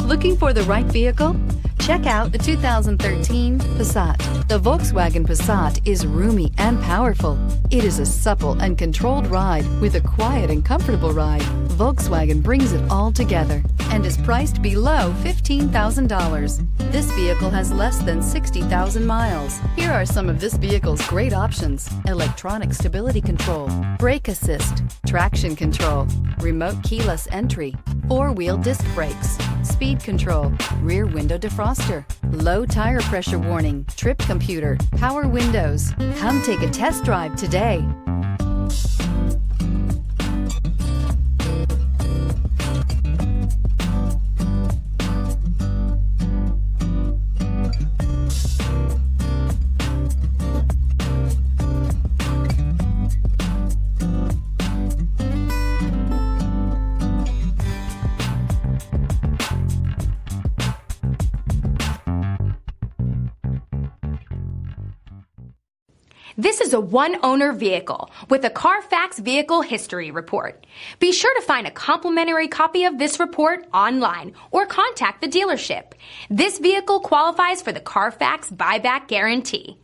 Looking for the right vehicle? Check out the 2013 Passat. The Volkswagen Passat is roomy and powerful. It is a supple and controlled ride with a quiet and comfortable ride. Volkswagen brings it all together and is priced below $15,000. This vehicle has less than 60,000 miles. Here are some of this vehicle's great options: electronic stability control, brake assist, traction control, remote keyless entry, four-wheel disc brakes, speed control, rear window defroster, low tire pressure warning, trip computer, power windows. Come take a test drive today. This is a one-owner vehicle with a Carfax Vehicle History Report. Be sure to find a complimentary copy of this report online or contact the dealership. This vehicle qualifies for the Carfax Buyback Guarantee.